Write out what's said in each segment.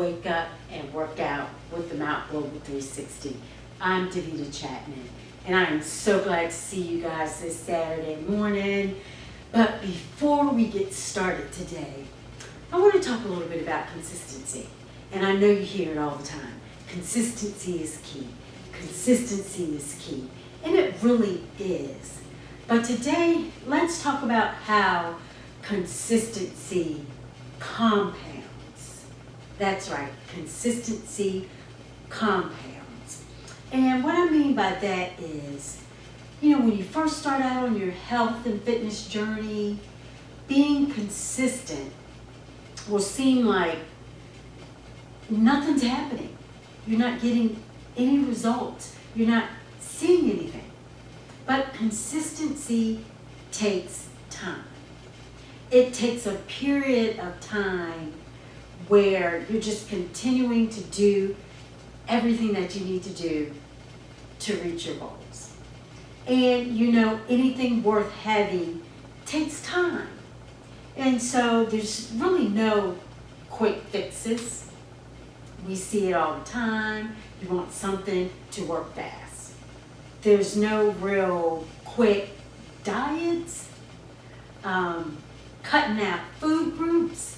Wake Up and Work Out with the Mount Global 360. I'm Davita Chapman, and I am so glad to see you guys this Saturday morning. But before we get started today, I want to talk a little bit about consistency. And I know you hear it all the time. Consistency is key. Consistency is key. And it really is. But today, let's talk about how consistency compounds. That's right, consistency compounds. And what I mean by that is, when you first start out on your health and fitness journey, being consistent will seem like nothing's happening. You're not getting any results. You're not seeing anything. But consistency takes time. It takes a period of time where you're just continuing to do everything that you need to do to reach your goals. And anything worth having takes time. And so there's really no quick fixes. We see it all the time. You want something to work fast. There's no real quick diets, cutting out food groups,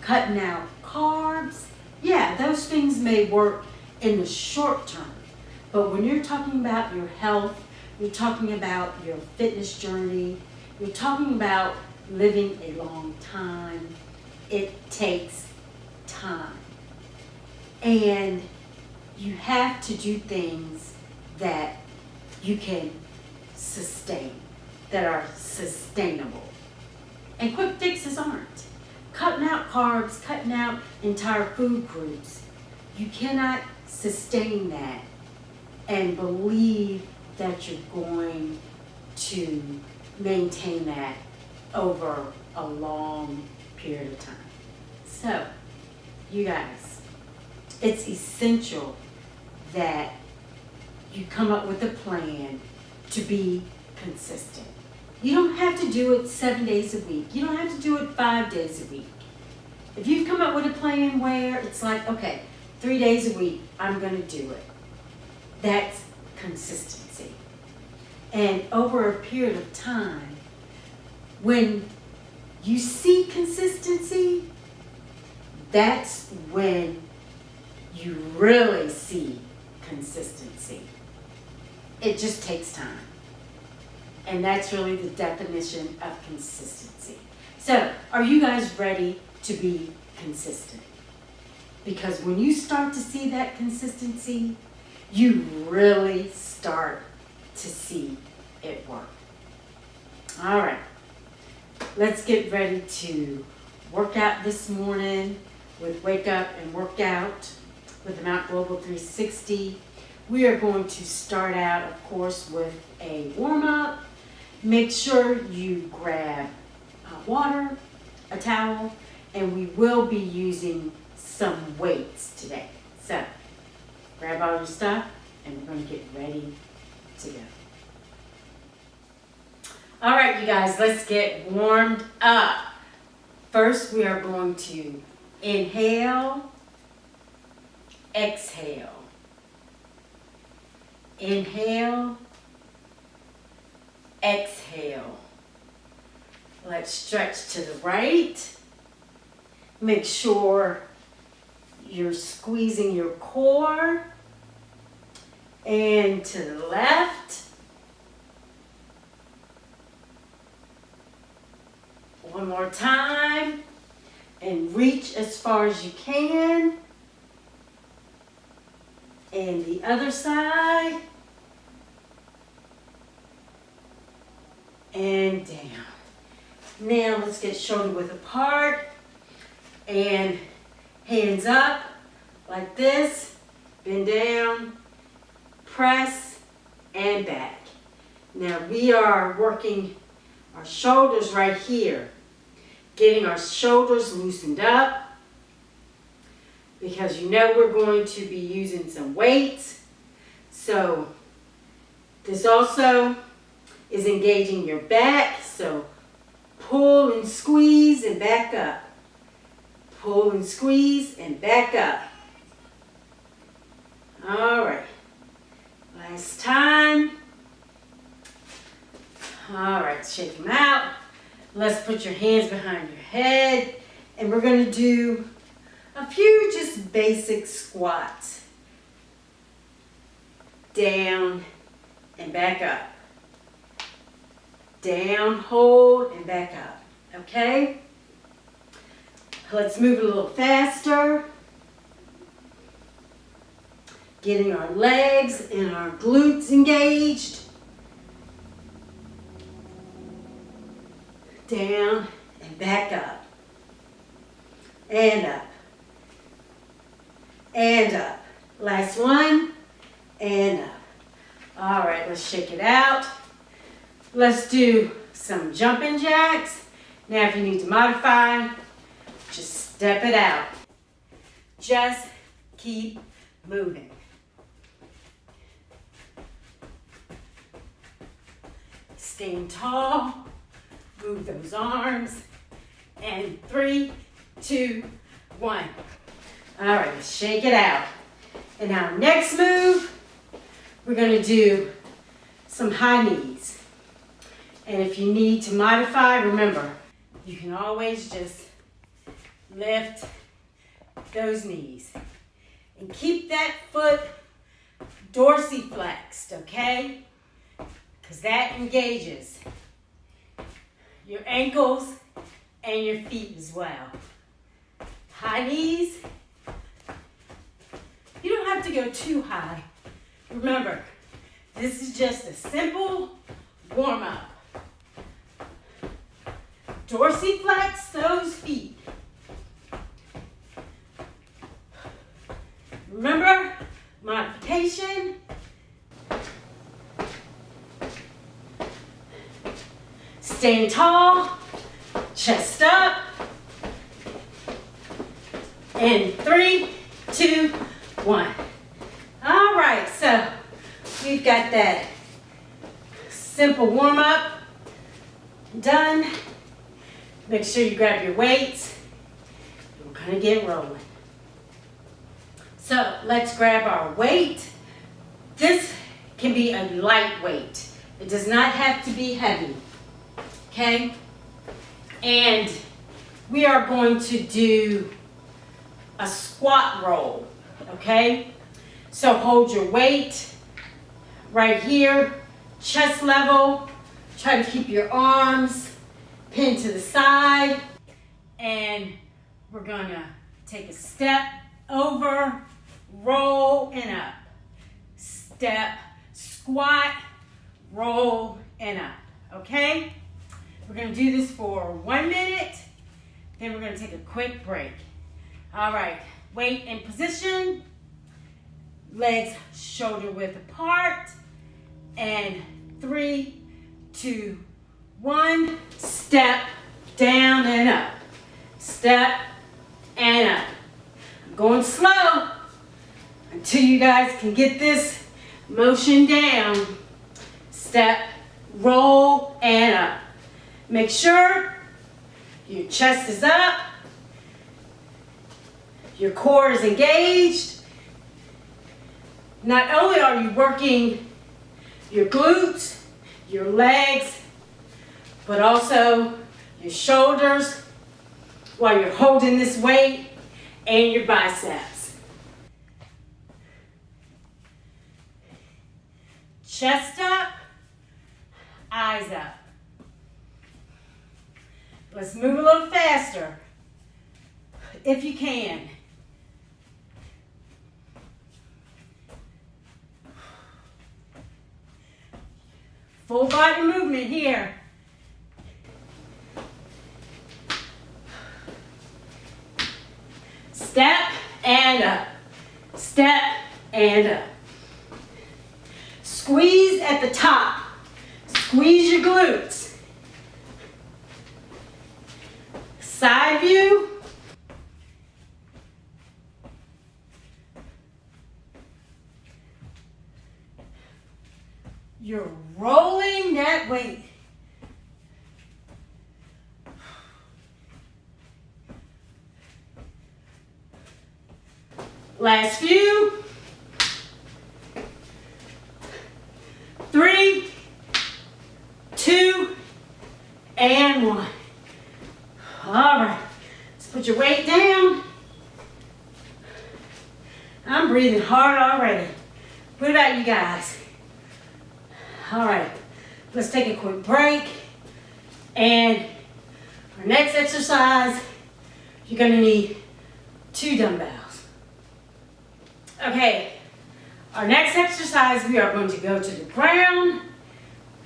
cutting out carbs. Yeah, those things may work in the short term. But when you're talking about your health, you're talking about your fitness journey, you're talking about living a long time, it takes time. And you have to do things that you can sustain, that are sustainable. And quick fixes aren't. Cutting out carbs, cutting out entire food groups, you cannot sustain that and believe that you're going to maintain that over a long period of time. So, you guys, it's essential that you come up with a plan to be consistent. You don't have to do it 7 days a week. You don't have to do it 5 days a week. If you've come up with a plan where it's like, okay, 3 days a week, I'm going to do it. That's consistency. And over a period of time, when you see consistency, that's when you really see consistency. It just takes time. And that's really the definition of consistency. So, are you guys ready to be consistent? Because when you start to see that consistency, you really start to see it work. All right, let's get ready to work out this morning with Wake Up and Work Out with the Mount Global 360. We are going to start out, of course, with a warm-up. Make sure you grab water, a towel, and we will be using some weights today. So, grab all your stuff, and we're going to get ready to go. All right, you guys, let's get warmed up. First, we are going to inhale, exhale. Inhale, exhale. Let's stretch to the right. Make sure you're squeezing your core. And to the left. One more time. And reach as far as you can. And the other side. And down. Now let's get shoulder width apart and hands up like this, bend down, press, and back. Now we are working our shoulders right here, getting our shoulders loosened up because we're going to be using some weights. So this also is engaging your back, so pull and squeeze and back up. Pull and squeeze and back up. All right. Last time. All right, shake them out. Let's put your hands behind your head. And we're going to do a few just basic squats. Down and back up. Down, hold, and back up. Okay? Let's move a little faster. Getting our legs and our glutes engaged. Down and back up. And up. And up. Last one. And up. All right, let's shake it out. Let's do some jumping jacks. Now if you need to modify, just step it out. Just keep moving. Staying tall. Move those arms. And 3, 2, 1. All right, let's shake it out. And our next move, we're going to do some high knees. And if you need to modify, remember, you can always just lift those knees. And keep that foot dorsiflexed, okay? Because that engages your ankles and your feet as well. High knees. You don't have to go too high. Remember, this is just a simple warm-up. Dorsiflex those feet. Remember, modification. Staying tall, chest up. And 3, 2, 1. All right, so we've got that simple warm-up done. Make sure you grab your weights. We're gonna get rolling. So let's grab our weight. This can be a light weight. It does not have to be heavy, okay? And we are going to do a squat roll, okay? So hold your weight right here, chest level. Try to keep your arms pinned to the side. And we're gonna take a step over, roll and up. Step, squat, roll and up, okay? We're gonna do this for 1 minute, then we're gonna take a quick break. All right, weight in position, legs shoulder width apart, and 3, 2, 1, step down and up. Step and up. I'm going slow until you guys can get this motion down. Step, roll, and up. Make sure your chest is up, your core is engaged. Not only are you working your glutes, your legs, but also your shoulders while you're holding this weight and your biceps. Chest up, eyes up. Let's move a little faster if you can. Full body movement here. Step and up. Step and up. Squeeze at the top. Squeeze your glutes. Side view. You're rolling that weight. Last few. and 1. All right, let's put your weight down. I'm breathing hard already. What about you guys? All right, let's take a quick break. And our next exercise, you're gonna need 2 dumbbells. Okay, our next exercise, we are going to go to the ground,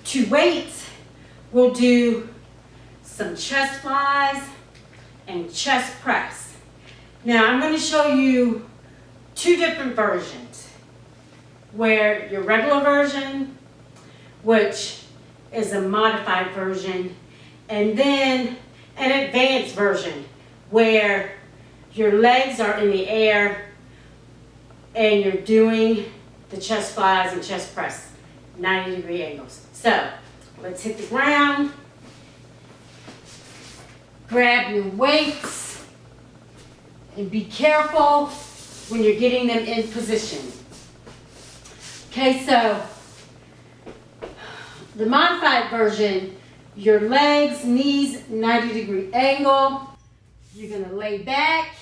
2 weights. We'll do some chest flies and chest press. Now I'm going to show you 2 different versions, where your regular version, which is a modified version, and then an advanced version, where your legs are in the air and you're doing the chest flies and chest press, 90-degree angles. So let's hit the ground. Grab your weights and be careful when you're getting them in position. Okay, so the modified version, your legs, knees, 90-degree angle. You're gonna lay back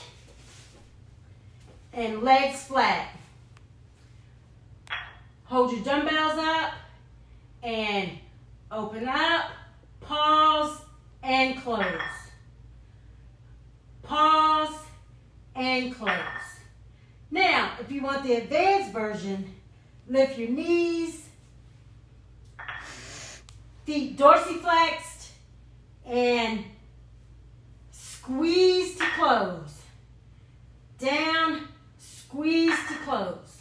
and legs flat. Hold your dumbbells up and open up, pause, and close. Pause and close. Now, if you want the advanced version, lift your knees, feet dorsiflexed, and squeeze to close. Down, squeeze to close.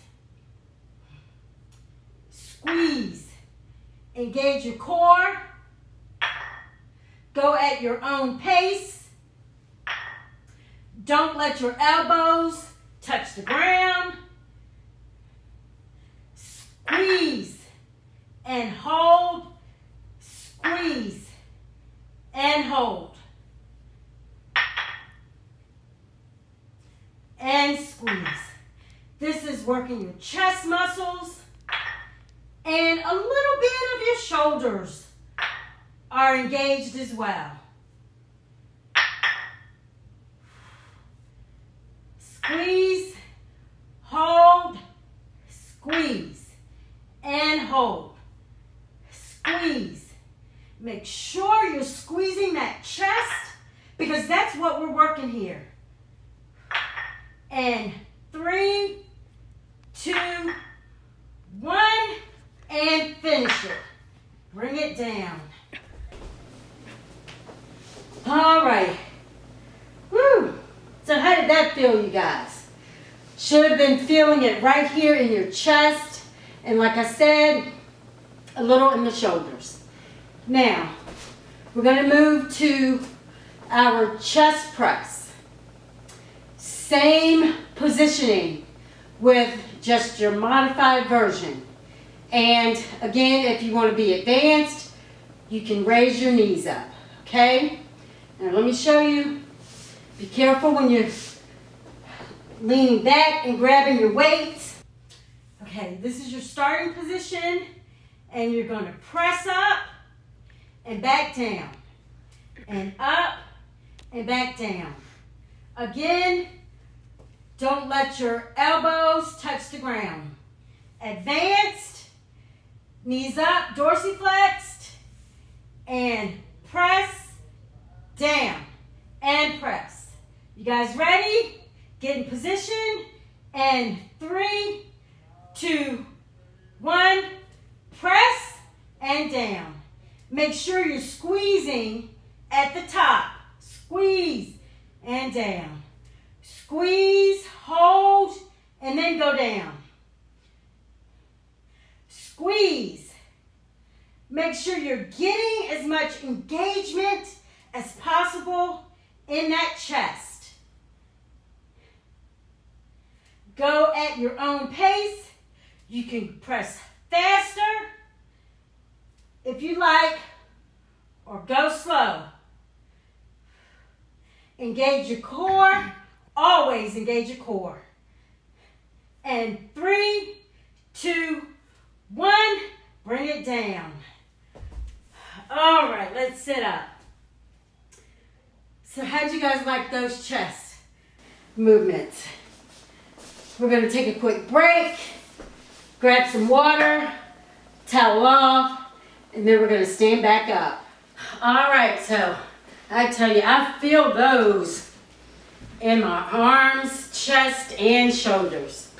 Squeeze. Engage your core. Go at your own pace. Don't let your elbows touch the ground. Squeeze and hold. Squeeze and hold. And squeeze. This is working your chest muscles, and a little bit of your shoulders are engaged as well. Squeeze, hold, squeeze, and hold. Squeeze. Make sure you're squeezing that chest, because that's what we're working here. And 3, 2, 1, and finish it. Bring it down. All right. Woo. So how did that feel, you guys? Should have been feeling it right here in your chest, and like I said, a little in the shoulders. Now, we're going to move to our chest press. Same positioning with just your modified version. And again, if you want to be advanced, you can raise your knees up, okay? Now let me show you. Be careful when you're leaning back and grabbing your weights. Okay, this is your starting position, and you're going to press up and back down, and up and back down. Again, don't let your elbows touch the ground. Advanced, knees up, dorsiflexed, and press down and press. You guys ready? Get in position, and 3, 2, 1, press and down. Make sure you're squeezing at the top. Squeeze and down. Squeeze, hold, and then go down. Squeeze. Make sure you're getting as much engagement as possible in that chest. Go at your own pace. You can press faster if you like, or go slow. Engage your core. Always engage your core. And 3, 2, 1, bring it down. All right, let's sit up. So how'd you guys like those chest movements? We're gonna take a quick break, grab some water, towel off, and then we're gonna stand back up. All right, so I tell you, I feel those in my arms, chest, and shoulders.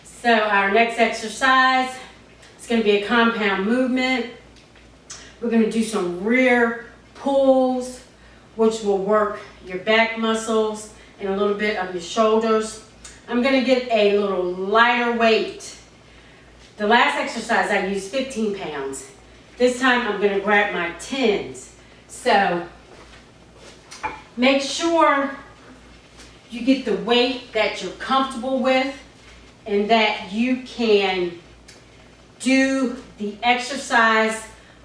So our next exercise is gonna be a compound movement. We're gonna do some rear pulls, which will work your back muscles and a little bit of your shoulders. I'm gonna get a little lighter weight. The last exercise I used 15 pounds. This time I'm gonna grab my 10s. So make sure you get the weight that you're comfortable with and that you can do the exercise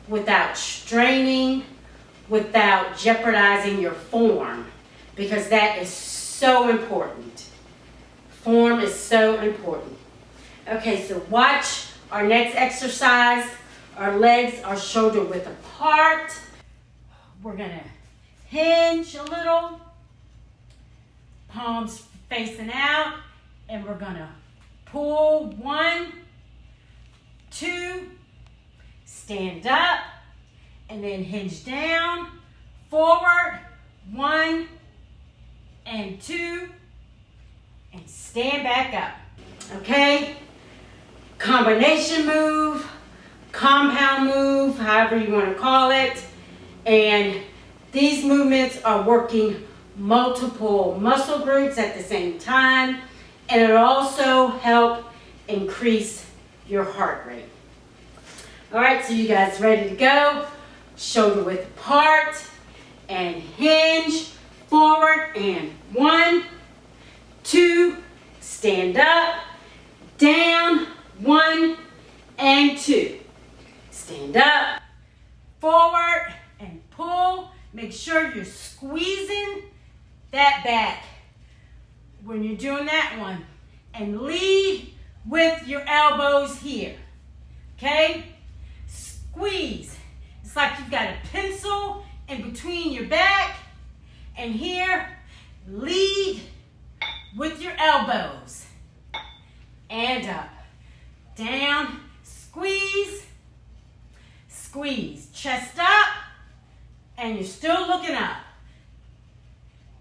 without straining, without jeopardizing your form, because that is so important. Form is so important. Okay, so watch our next exercise. Our legs are shoulder width apart. We're gonna hinge a little, palms facing out, and we're gonna pull 1, 2, stand up, and then hinge down, forward, 1 and 2, and stand back up. Okay? Combination move, compound move, however you want to call it. And these movements are working multiple muscle groups at the same time, and it'll also help increase your heart rate. All right, so you guys ready to go? Shoulder width apart and hinge forward, and 1, 2, stand up, down, 1 and 2. Stand up, forward, and pull. Make sure you're squeezing that back when you're doing that one. And lead with your elbows here. Okay? Squeeze. It's like you've got a pencil in between your back. And here, lead with your elbows. And up. Down. Squeeze. Squeeze. Chest up. And you're still looking up.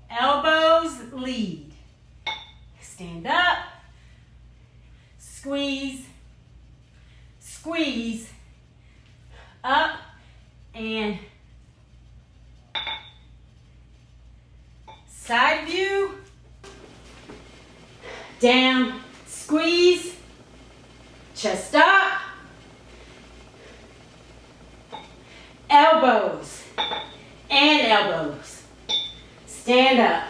Elbows lead. Stand up. Squeeze. Squeeze. Up. And side view. Down. Squeeze. Chest up. Elbows. And elbows. Stand up.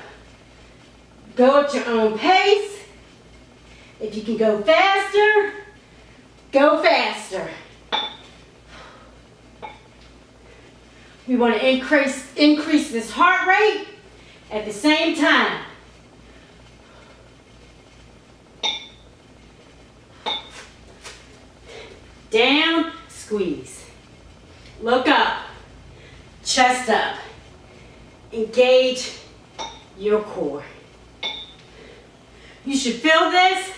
Go at your own pace. If you can go faster, go faster. We want to increase this heart rate at the same time. Down, squeeze. Look up. Chest up. Engage your core. You should feel this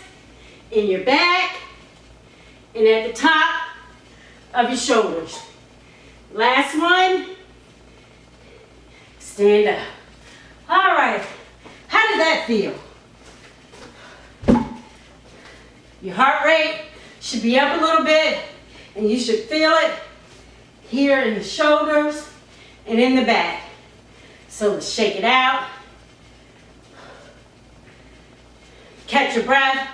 in your back and at the top of your shoulders. Last one. Stand up. All right. How did that feel? Your heart rate should be up a little bit, and you should feel it here in the shoulders and in the back. So let's shake it out. Catch your breath.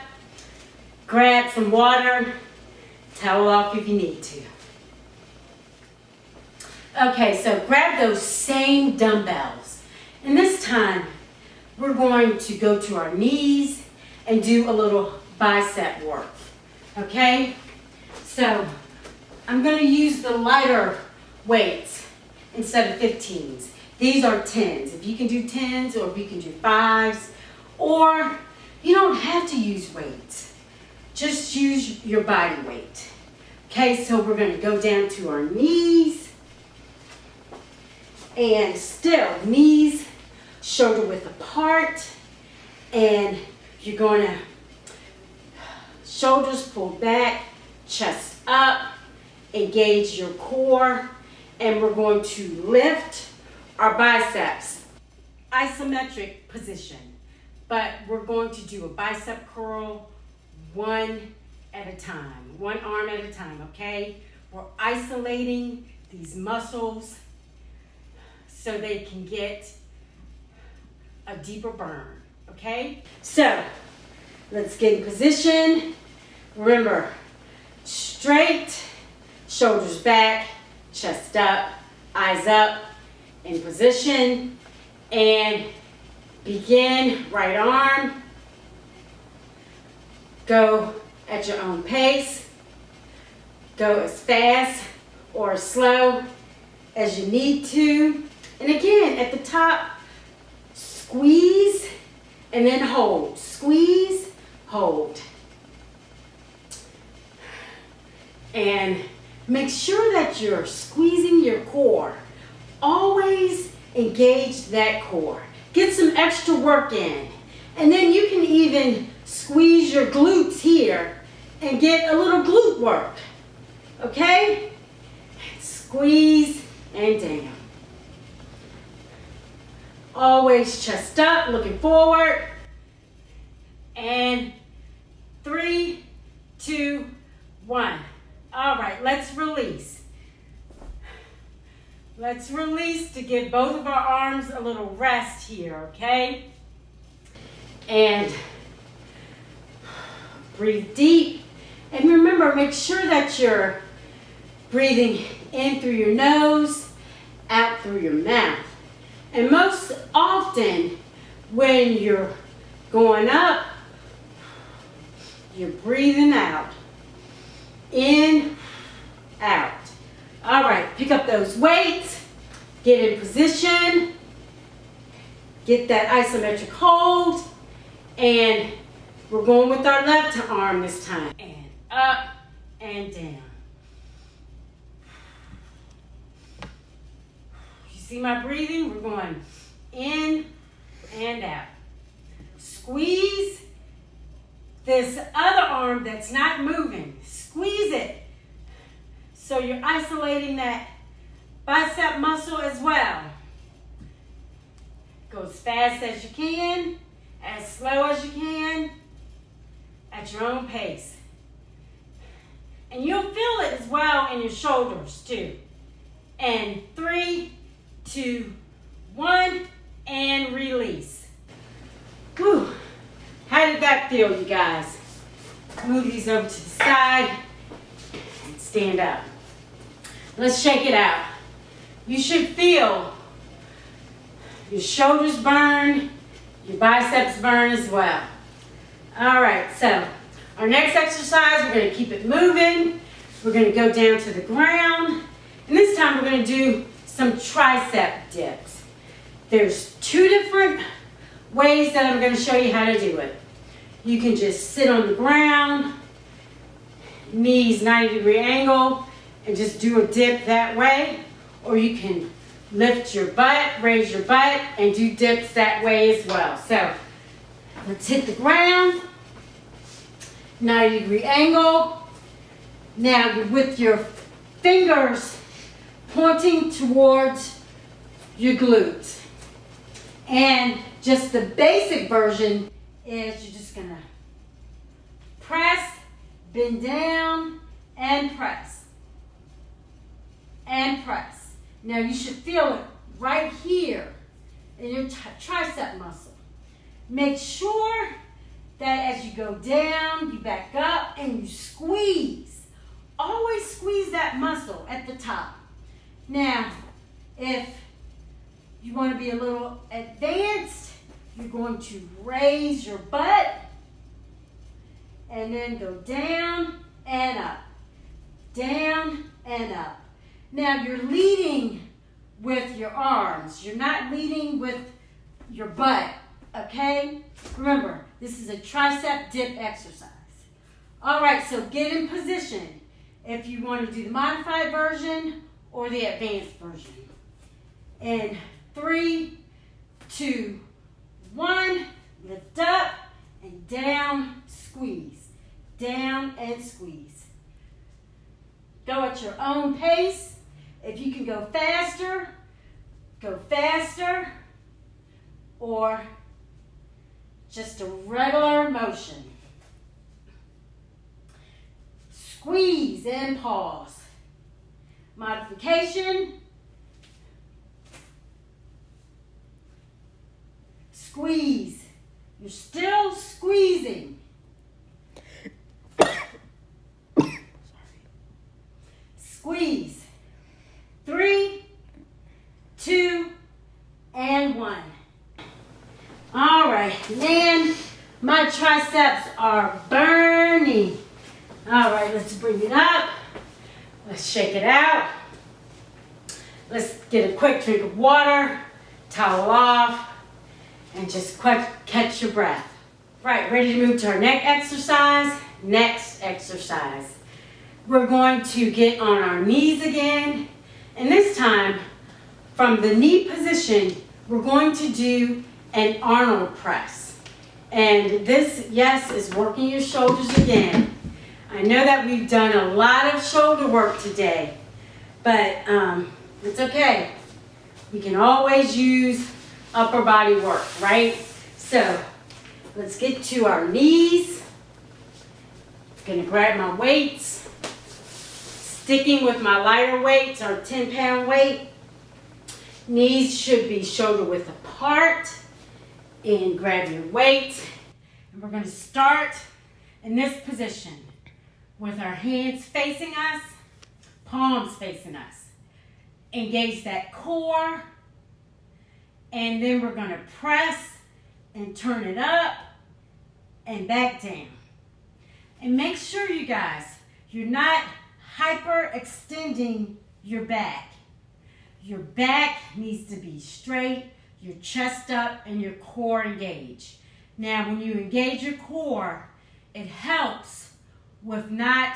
Grab some water. Towel off if you need to. Okay, so grab those same dumbbells. And this time, we're going to go to our knees and do a little bicep work. Okay? So, I'm going to use the lighter weights instead of 15s. These are 10s. If you can do 10s, or if you can do 5s, or you don't have to use weights. Just use your body weight. Okay, so we're going to go down to our knees. And still, knees shoulder width apart, and you're gonna shoulders pulled back, chest up, engage your core, and we're going to lift our biceps. Isometric position, but we're going to do a bicep curl one at a time, one arm at a time, okay? We're isolating these muscles so they can get a deeper burn, okay? So, let's get in position. Remember, straight, shoulders back, chest up, eyes up, in position, and begin. Right arm, go at your own pace, go as fast or as slow as you need to. And again, at the top, squeeze and then hold, squeeze, hold. And make sure that you're squeezing your core. Always engage that core. Get some extra work in. And then you can even squeeze your glutes here and get a little glute work. Okay? Squeeze and down. Always chest up, looking forward. And 3, 2, 1. All right, let's release. Let's release to give both of our arms a little rest here, okay? And breathe deep. And remember, make sure that you're breathing in through your nose, out through your mouth. And most often, when you're going up, you're breathing out. In, out. All right, pick up those weights, get in position, get that isometric hold, and we're going with our left arm this time. And up and down. You see my breathing? We're going in and out. Squeeze this other arm that's not moving. Squeeze it. So you're isolating that bicep muscle as well. Go as fast as you can, as slow as you can, at your own pace. And you'll feel it as well in your shoulders too. And 3, 2, 1, and release. Whew. How did that feel, you guys? Move these over to the side and stand up. Let's shake it out. You should feel your shoulders burn, your biceps burn as well. All right, so our next exercise, we're going to keep it moving. We're going to go down to the ground. And this time we're going to do some tricep dips. There's 2 different ways that I'm going to show you how to do it. You can just sit on the ground, knees 90-degree angle, and just do a dip that way. Or you can lift your butt, raise your butt, and do dips that way as well. So let's hit the ground, 90-degree angle. Now with your fingers pointing towards your glutes. And just the basic version is you're just gonna press, bend down, and press. And press. Now you should feel it right here in your tricep muscle. Make sure that as you go down, you back up and you squeeze. Always squeeze that muscle at the top. Now, if you want to be a little advanced, you're going to raise your butt and then go down and up. Down and up. Now you're leading with your arms. You're not leading with your butt, okay? Remember, this is a tricep dip exercise. All right, so get in position if you want to do the modified version or the advanced version. And 3, 2, 1. Lift up and down, squeeze. Down and squeeze. Go at your own pace. If you can go faster, or just a regular motion. Squeeze and pause. Modification. Squeeze. You're still squeezing. Squeeze. 3, 2, and 1. All right, man, my triceps are burning. All right, let's bring it up. Let's shake it out. Let's get a quick drink of water, towel off, and just quick catch your breath. Right, ready to move to our next exercise. We're going to get on our knees again. And this time, from the knee position, we're going to do an Arnold press. And this, yes, is working your shoulders again. I know that we've done a lot of shoulder work today, but it's okay. We can always use upper body work, right? So let's get to our knees. Gonna grab my weights. Sticking with my lighter weights, our 10-pound weight. Knees should be shoulder width apart. And grab your weight. And we're gonna start in this position with our hands facing us, palms facing us. Engage that core. And then we're gonna press and turn it up and back down. And make sure, you guys, you're not hyperextending your back. Your back needs to be straight, your chest up, and your core engaged. Now, when you engage your core, it helps with not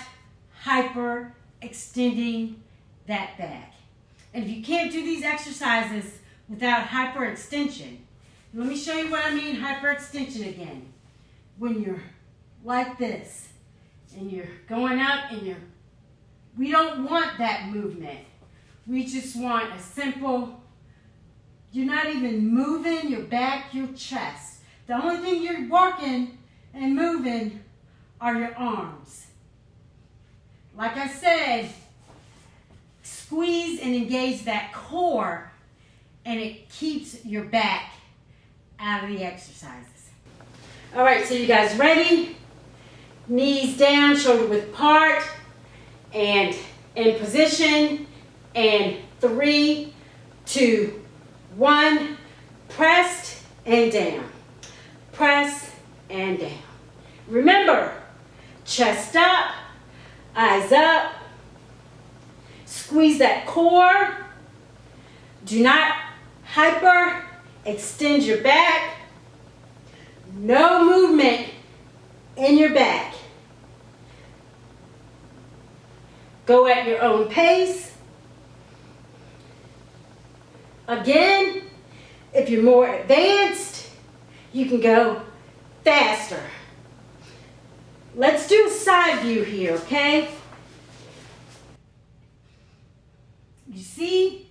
hyperextending that back. And if you can't do these exercises without hyperextension, let me show you what I mean hyperextension again. When you're like this, and you're going up, and we don't want that movement. We just want a simple, you're not even moving your back, your chest. The only thing you're working and moving are your arms. Like I said, squeeze and engage that core, and it keeps your back out of the exercises. All right, so you guys ready? Knees down, shoulder width apart, and in position, and 3, 2, 1, pressed and down. Press and down. Remember, chest up, eyes up, squeeze that core. Do not hyper extend your back. No movement in your back. Go at your own pace. Again, if you're more advanced, you can go faster. Let's do a side view here, okay? You see,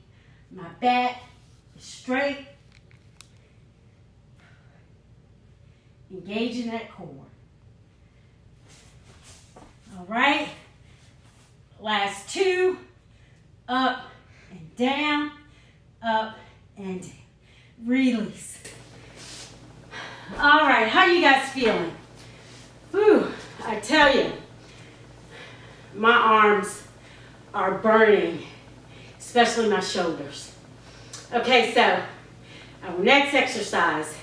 my back is straight. Engaging that core. All right. Last 2. Up and down. Up and down. Release. All right. How you guys feeling? Whew, I tell you, my arms are burning, especially my shoulders. Okay, so our next exercise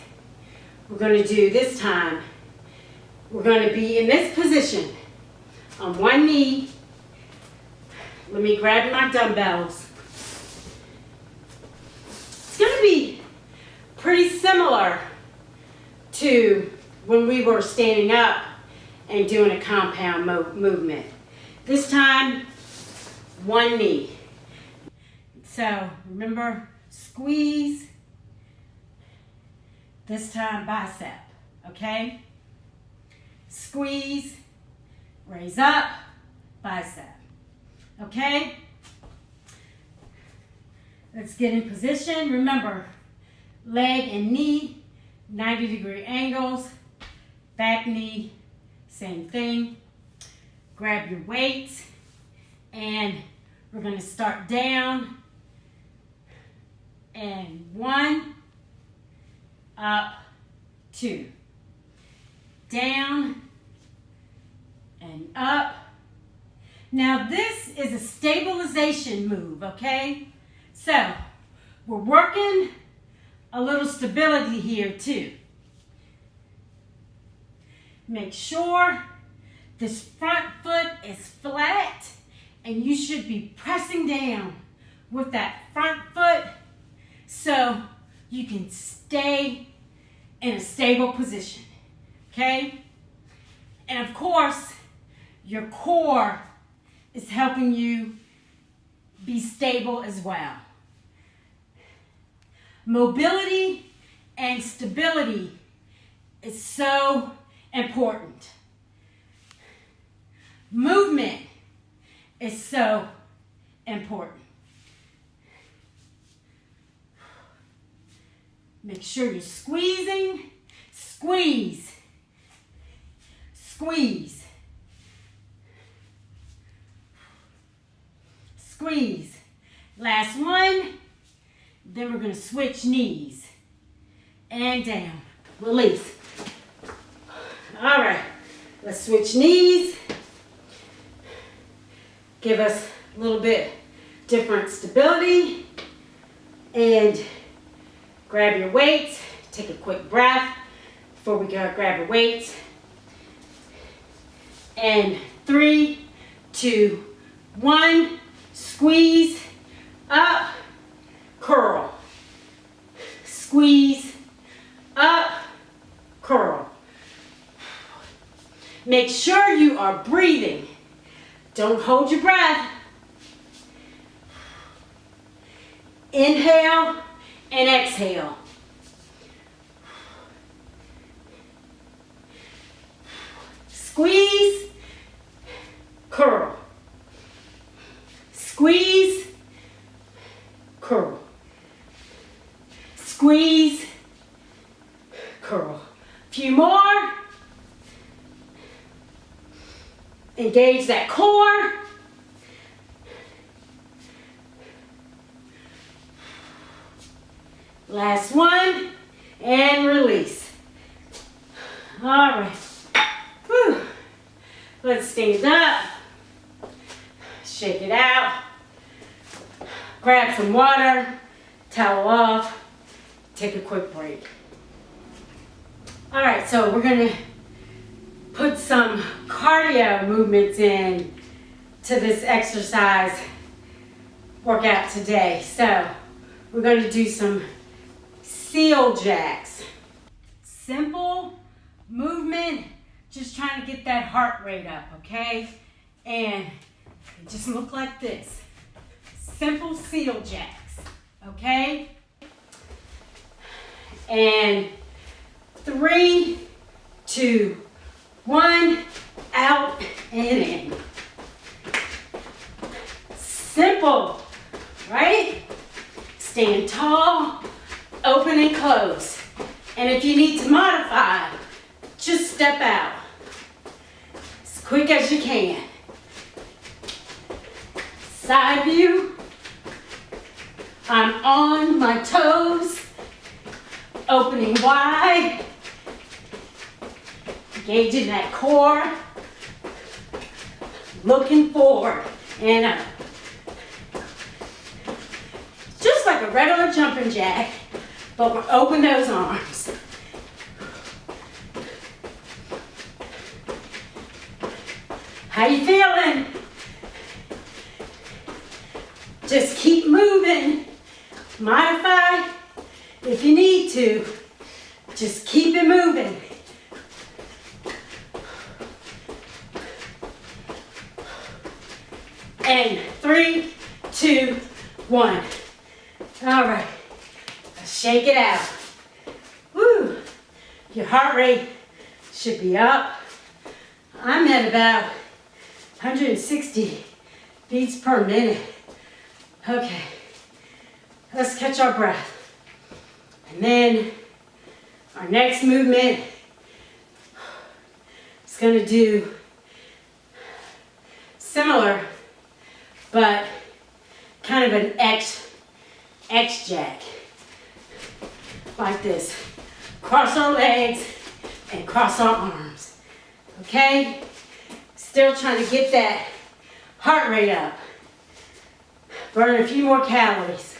we're going to do this time, we're going to be in this position on one knee. Let me grab my dumbbells. It's going to be pretty similar to when we were standing up and doing a compound movement. This time, one knee. So remember, squeeze This time bicep, okay? Squeeze, raise up, bicep, okay? Let's get in position. Remember, leg and knee, 90-degree angles, back knee, same thing. Grab your weights, and we're going to start down, and 1, up, 2, down, and up. Now this is a stabilization move, okay? So we're working a little stability here too. Make sure this front foot is flat, and you should be pressing down with that front foot so you can stay in a stable position, okay? And of course, your core is helping you be stable as well. Mobility and stability is so important. Movement is so important. Make sure you're squeezing, squeeze, squeeze, squeeze. Last one. Then we're going to switch knees and down. Release. All right. Let's switch knees. Give us a little bit different stability. And grab your weights. Take a quick breath before we go grab your weights. And 3, 2, 1. Squeeze up. Curl. Squeeze up. Curl. Make sure you are breathing. Don't hold your breath. Inhale and exhale. Squeeze, curl. Squeeze, curl. Squeeze, curl. A few more. Engage that core. Last one, and release. All right. Whew. Let's stand up. Shake it out. Grab some water. Towel off. Take a quick break. All right, so we're going to put some cardio movements in to this exercise workout today. So we're going to do some seal jacks. Simple movement, just trying to get that heart rate up, okay? And it just look like this. Simple seal jacks, okay? And 3, 2, 1, out and in. Simple, right? Stand tall, open and close. And if you need to modify, just step out as quick as you can. Side view. I'm on my toes, opening wide, engaging that core, looking forward and up. Just like a regular jumping jack, but we're open those arms. How you feeling? Just keep moving. Modify if you need to. Just keep it moving. And 3, 2, 1. All right. Let's shake it out. Woo. Your heart rate should be up. I'm at about 160 beats per minute. Okay, let's catch our breath. And then our next movement is going to do similar, but kind of an X jack, like this. Cross our legs and cross our arms, okay? Still trying to get that heart rate up. Burn a few more calories.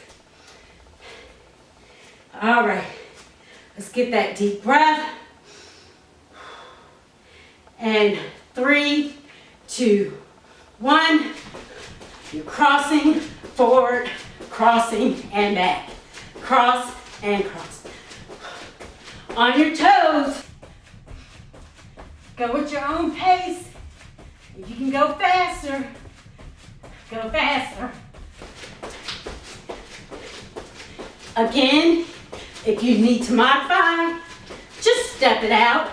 All right, let's get that deep breath. And 3, 2, 1. You're crossing forward, crossing and back. Cross and cross. On your toes. Go with your own pace. If you can go faster, go faster. Again, if you need to modify, just step it out.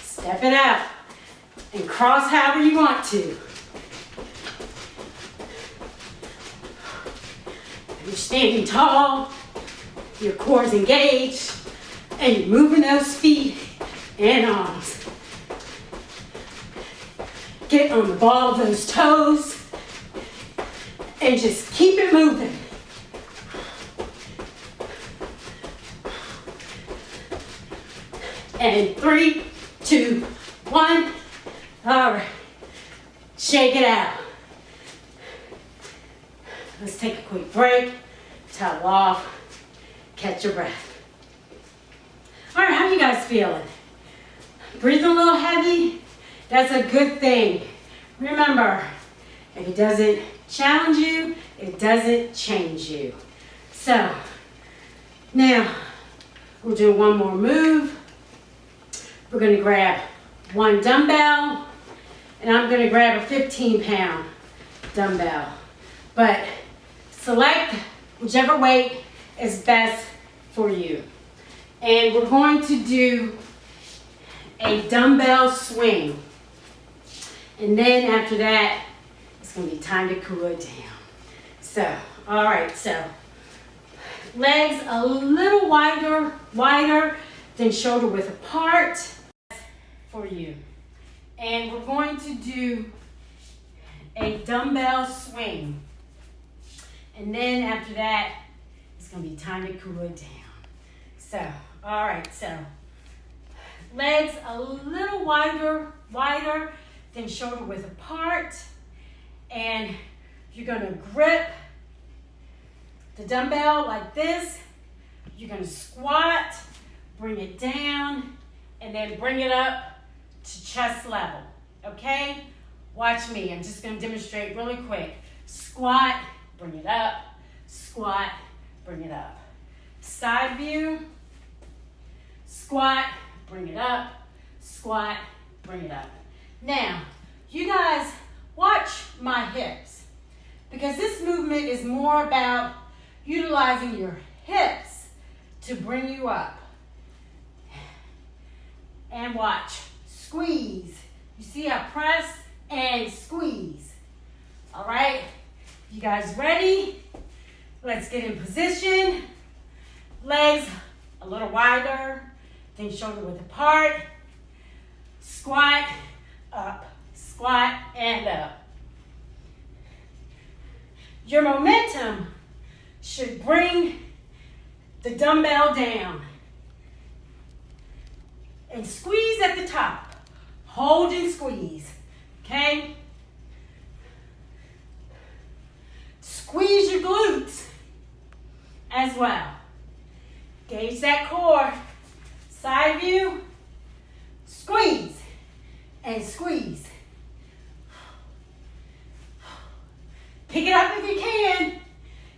Step it out and cross however you want to. You're standing tall, your core's engaged, and you're moving those feet and arms. Get on the ball of those toes and just keep it moving. And 3, 2, 1. All right, shake it out. Let's take a quick break, towel off, catch your breath. All right, how you guys feeling? Breathing a little heavy? That's a good thing. Remember, if it doesn't challenge you, it doesn't change you. So, now, we'll do one more move. We're gonna grab one dumbbell, and I'm gonna grab a 15-pound dumbbell. But select whichever weight is best for you. And we're going to do a dumbbell swing. And then after that, it's going to be time to cool it down. So, all right, so legs a little wider than shoulder width apart for you. And we're going to do a dumbbell swing. And then after that, it's going to be time to cool it down. So, all right, so legs a little wider than shoulder width apart. And you're going to grip the dumbbell like this. You're going to squat, bring it down, and then bring it up to chest level, okay? Watch me. I'm just going to demonstrate really quick. Squat, bring it up, squat, bring it up. Side view, squat, bring it up, squat, bring it up. Now, you guys watch my hips, because this movement is more about utilizing your hips to bring you up. And watch, squeeze. You see I press and squeeze. All right, you guys ready? Let's get in position. Legs a little wider than shoulder width apart. Squat, up, squat, and up. Your momentum should bring the dumbbell down. And squeeze at the top. Hold and squeeze, okay? Squeeze your glutes as well. Gauge that core. Side view, squeeze and squeeze. Pick it up if you can.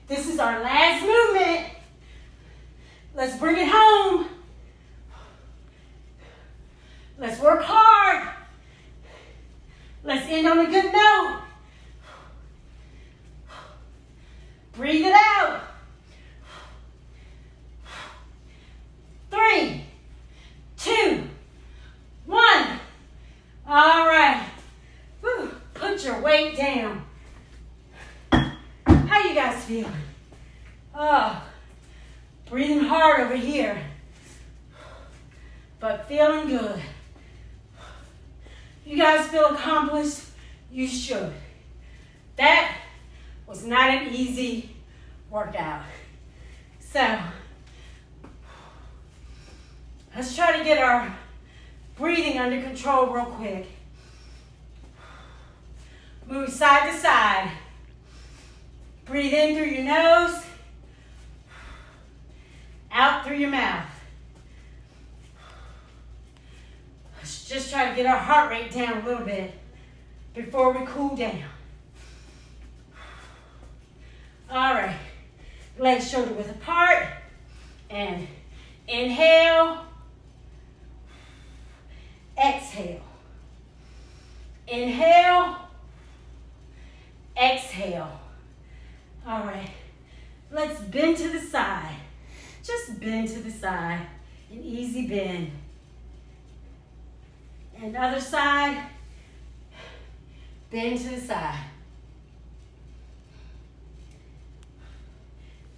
This is our last movement. Let's bring it home. Let's work hard. Let's end on a good note. Breathe it out. put your weight down. How you guys feeling? Oh, breathing hard over here, but feeling good. You guys feel accomplished? You should. That was not an easy workout. So, let's try to get our breathing under control real quick. Move side to side. Breathe in through your nose, out through your mouth. Let's just try to get our heart rate down a little bit before we cool down. All right, legs shoulder width apart, and inhale, exhale. Inhale, exhale. All right, let's bend to the side. Just bend to the side, an easy bend. And other side, bend to the side.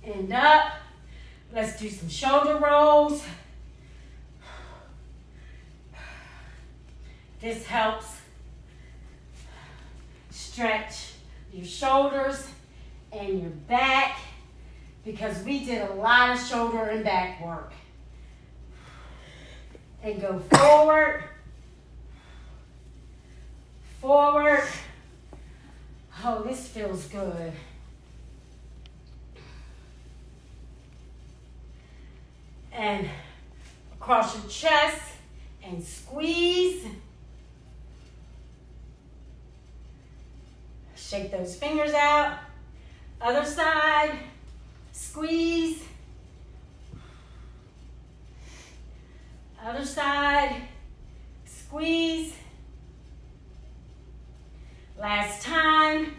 And up. Let's do some shoulder rolls. This helps stretch your shoulders and your back because we did a lot of shoulder and back work. And go forward, forward. Oh, this feels good. And across your chest and squeeze. Shake those fingers out. Other side, squeeze. Other side, squeeze. Last time.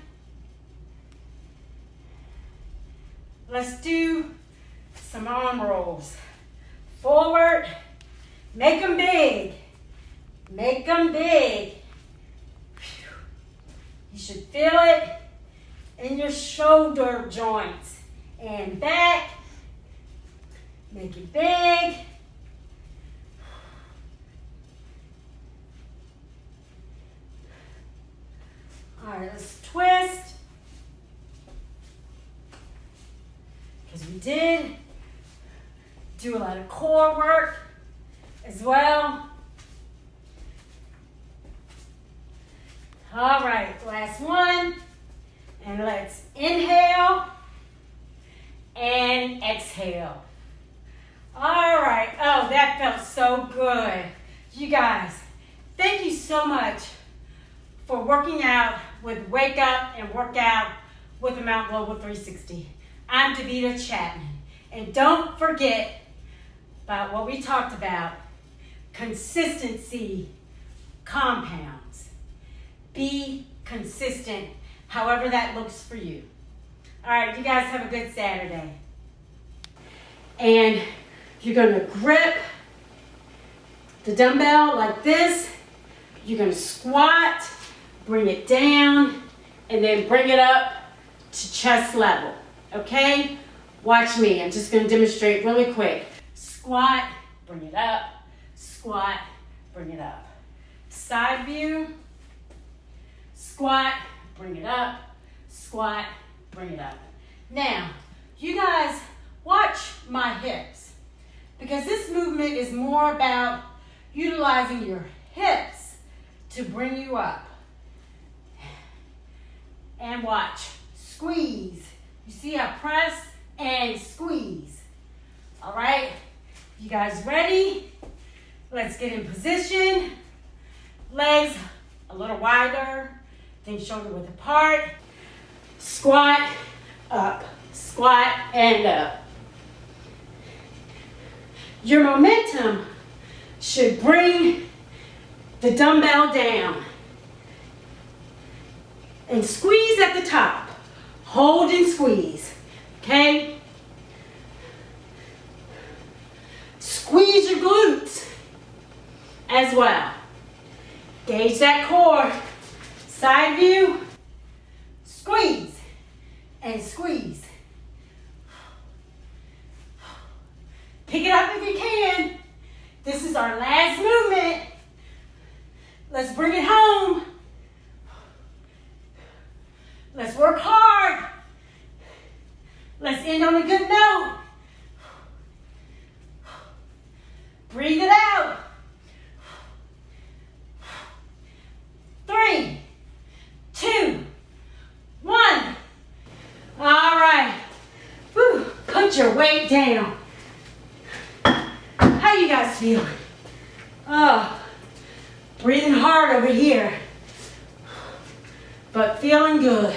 Let's do some arm rolls. Forward, make them big. Make them big. You should feel it in your shoulder joints and back. Make it big. All right, let's twist. Because we did do a lot of core work as well. All right, last one. And let's inhale and exhale. All right, oh, that felt so good. You guys, thank you so much for working out with Wake Up and Work Out with the Mount Global 360. I'm Davita Chapman. And don't forget about what we talked about, consistency compounds. Be consistent, however that looks for you. All right, you guys have a good Saturday. And you're gonna grip the dumbbell like this. You're gonna squat, bring it down, and then bring it up to chest level, okay? Watch me, I'm just gonna demonstrate really quick. Squat, bring it up, squat, bring it up. Side view, squat, bring it up, squat, bring it up. Now, you guys watch my hips because this movement is more about utilizing your hips to bring you up. And watch, squeeze. You see I press and squeeze. All right, you guys ready? Let's get in position. Legs a little wider, then shoulder width apart. Squat, up, squat, and up. Your momentum should bring the dumbbell down. And squeeze at the top. Hold and squeeze, okay? Squeeze your glutes as well. Gauge that core. Side view, squeeze, and squeeze. Pick it up if you can. This is our last movement. Let's bring it home. Let's work hard. Let's end on a good note. Breathe it out. 3, 2, 1. All right. Whew. Put your weight down. How you guys feeling? Oh, breathing hard over here, but feeling good.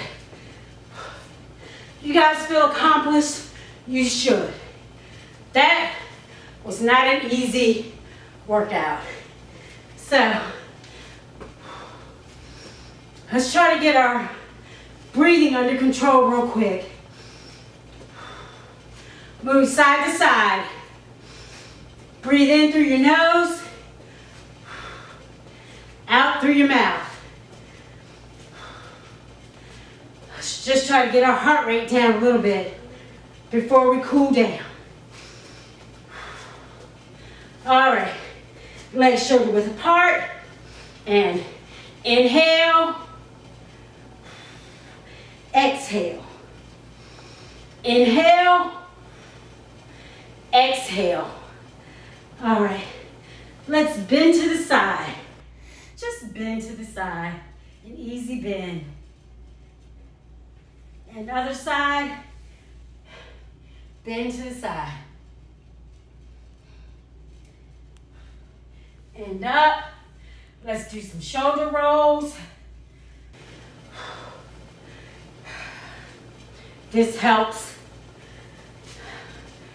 You guys feel accomplished? You should. That was not an easy workout. So, let's try to get our breathing under control real quick. Move side to side. Breathe in through your nose, out through your mouth. Let's just try to get our heart rate down a little bit before we cool down. All right, legs shoulder width apart, and inhale, exhale. Inhale, exhale. All right, let's bend to the side. Just bend to the side, an easy bend. And other side, bend to the side. And up, let's do some shoulder rolls. This helps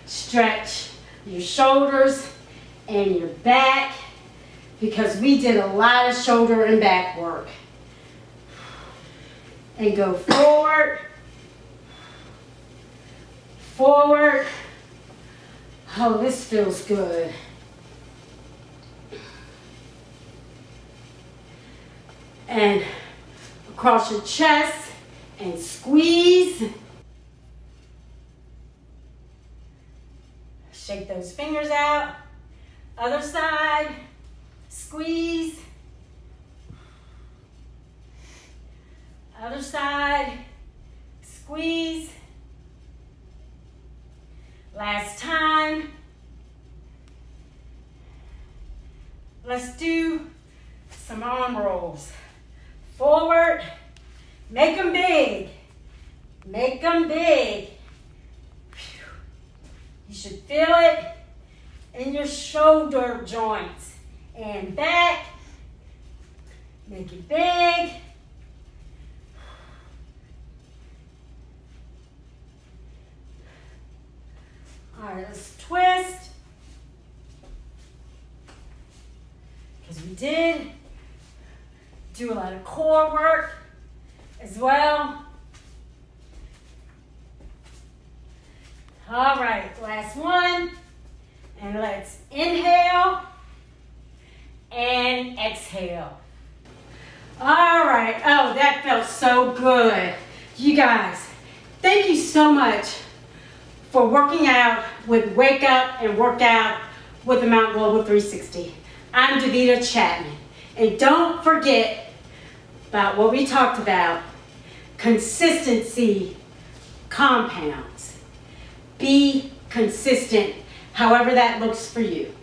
stretch your shoulders and your back, because we did a lot of shoulder and back work. And go forward, forward. Oh, this feels good. And across your chest and squeeze. Shake those fingers out. Other side, squeeze. Other side, squeeze. Last time. Let's do some arm rolls. Forward, make them big. Make them big. You should feel it in your shoulder joints and back. Make it big. All right, let's twist. Because we did do a lot of core work as well. All right, last one. And let's inhale and exhale. All right, oh, that felt so good. You guys, thank you so much for working out with Wake Up and Work Out with the Mount Global 360. I'm Davita Chapman. And don't forget about what we talked about, consistency compounds. Be consistent, however that looks for you.